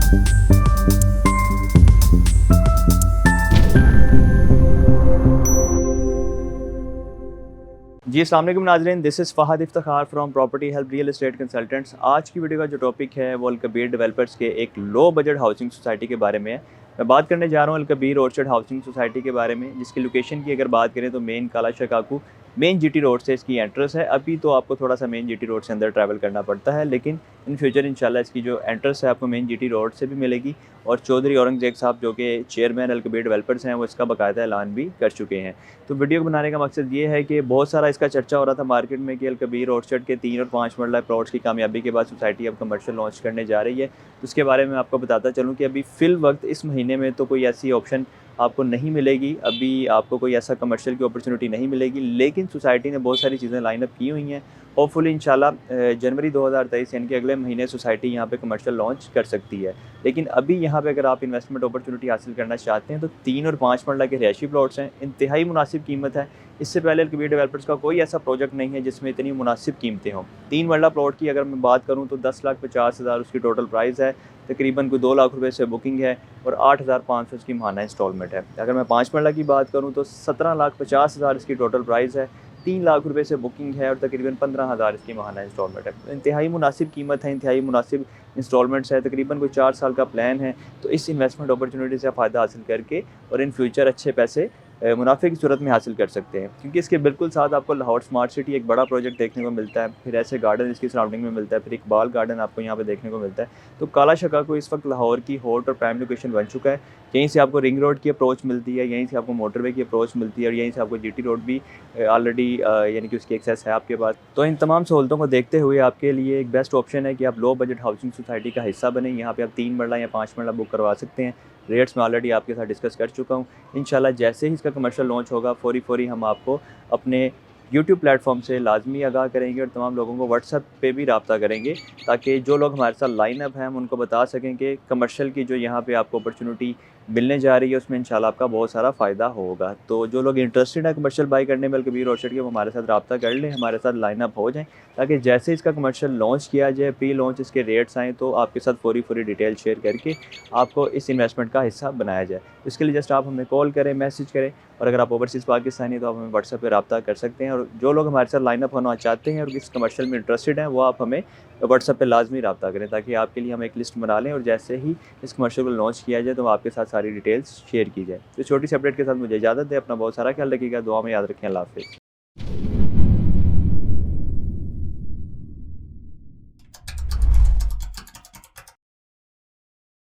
जी अस्सलाम वालेकुम नाज़रीन, this is Fahd Iftikhar from property help real estate consultants. आज की वीडियो का जो टॉपिक है वो अलकबीर डेवलपर्स के एक लो बजट हाउसिंग सोसाइटी के बारे में है। मैं बात करने जा रहा हूँ अलकबीर ऑर्चर्ड हाउसिंग सोसाइटी के बारे में, जिसकी लोकेशन की अगर बात करें तो मेन काला शकाकू मेन जीटी रोड से इसकी एंट्रेंस है। अभी तो आपको थोड़ा सा मेन जीटी रोड से अंदर ट्रैवल करना पड़ता है, लेकिन इन फ्यूचर इंशाल्लाह इसकी जो एंट्रेंस है आपको मेन जीटी रोड से भी मिलेगी। और चौधरी औरंगजेब साहब जो कि चेयरमैन अलकबीर डेवलपर्स हैं, वो इसका बाकायदा ऐलान भी कर चुके हैं। तो वीडियो को बनाने का मकसद ये है कि बहुत सारा इसका चर्चा हो रहा था मार्केट में कि अलकबीर ऑर्चर्ड के 3 और 5 मरला प्लॉट्स की कामयाबी के बाद सोसाइटी अब कमर्शियल लॉन्च करने जा रही है। तो उसके बारे में आपको बताता चलूँ कि अभी फ़िल वक्त इस महीने में तो कोई ऐसी ऑप्शन आपको नहीं मिलेगी, अभी आपको कोई ऐसा कमर्शियल की अपॉर्चुनिटी नहीं मिलेगी, लेकिन सोसाइटी ने बहुत सारी चीज़ें लाइन अप की हुई हैं। होपफुली इंशाल्लाह जनवरी 2023 यानी कि अगले महीने सोसाइटी यहाँ पे कमर्शियल लॉन्च कर सकती है। लेकिन अभी यहाँ पे अगर आप इन्वेस्टमेंट अपॉर्चुनिटी हासिल करना चाहते हैं तो 3 और 5 मरला के रिहायशी प्लॉट्स हैं, इंतहाई मुनासिब कीमत है। इससे पहले अलकबीर डेवलपर्स का कोई ऐसा प्रोजेक्ट नहीं है जिसमें इतनी मुनासिब कीमतें हों। 3 मरला प्लॉट की अगर मैं बात करूँ तो 10,50,000 उसकी टोटल प्राइस है, तकरीबन कोई 2 लाख रुपए से बुकिंग है और 8,500 इसकी माहाना इंस्टॉलमेंट है। अगर मैं 5 मरला की बात करूँ तो 17,50,000 इसकी टोटल प्राइस है, 3 लाख रुपए से बुकिंग है और तकरीबन 15,000 इसकी माहाना इंस्टॉलमेंट है। तो इंतहाई मुनासिब कीमत है, इंतहाई मुनासिब इंस्टॉलमेंट्स है, तकरीबन कोई 4 साल का प्लान है। तो इस इन्वेस्टमेंट अपॉर्चुनिटी से फ़ायदा हासिल करके और इन फ्यूचर अच्छे पैसे मुनाफे की सूरत में हासिल कर सकते हैं, क्योंकि इसके बिल्कुल साथ आपको लाहौर स्मार्ट सिटी एक बड़ा प्रोजेक्ट देखने को मिलता है, फिर ऐसे गार्डन इसकी सराउंडिंग में मिलता है, फिर इकबाल गार्डन आपको यहाँ पे देखने को मिलता है। तो काला शकाकू इस वक्त लाहौर की हॉट और प्राइम लोकेशन बन चुका है। यहीं से आपको रिंग रोड की अप्रोच मिलती है, यहीं से आपको मोटरवे की अप्रोच मिलती है और यहीं से आपको जीटी रोड भी ऑलरेडी यानी कि उसकी एक्सेस है आपके पास। तो इन तमाम सहूलतों को देखते हुए आपके लिए एक बेस्ट ऑप्शन है कि आप लो बजट हाउसिंग सोसाइटी का हिस्सा बने। यहाँ पे आप 3 मरला या 5 मरला बुक करवा सकते हैं। रेट्स मैं ऑलरेडी आपके साथ डिस्कस कर चुका हूँ। इंशाल्लाह जैसे ही इसका कमर्शियल लॉन्च होगा फ़ौरी हम आपको अपने यूट्यूब प्लेटफॉर्म से लाजमी आगाह करेंगे और तमाम लोगों को व्हाट्सएप पे भी रब्ता करेंगे, ताकि जो लोग हमारे साथ लाइन अप हैं हम उनको बता सकें कि कमर्शियल की जो यहाँ पे आपको अपॉर्चुनिटी मिलने जा रही है उसमें इंशाल्लाह आपका बहुत सारा फ़ायदा होगा। तो जो लोग इंटरेस्टेड है कमर्शियल बाई करने में अलकबीर ऑर्चर्ड के, वो हमारे साथ रब्ता कर लें, हमारे साथ लाइन अप हो जाएँ, ताकि जैसे इसका कमर्शियल लॉन्च किया जाए, प्री लॉन्च इसके रेट्स आएँ तो आपके साथ फ़ौरी डिटेल शेयर करके आपको इस इन्वेस्टमेंट का हिस्सा बनाया जाए। इसके लिए जस्ट आप हमें कॉल करें, मैसेज करें, और अगर आप ओवरसीज़ पाकिस्तानी तो आप हमें व्हाट्सएप पे रब्ता कर सकते हैं। और जो लोग हमारे साथ लाइन अप होना चाहते हैं और इस कमर्शियल में इंटरेस्टेड हैं, वो आप हमें व्हाट्सएप पे लाजमी रब्ता करें, ताकि आपके लिए हम एक लिस्ट बना लें और जैसे ही इस कमर्शियल को लॉन्च किया जाए तो आपके साथ सारी डिटेल्स शेयर की जाए। तो छोटी सी अपडेट के साथ मुझे इजाज़त दें। अपना बहुत सारा ख्याल रखिएगा, दुआ में याद रखें। अल्लाह हाफ़िज़।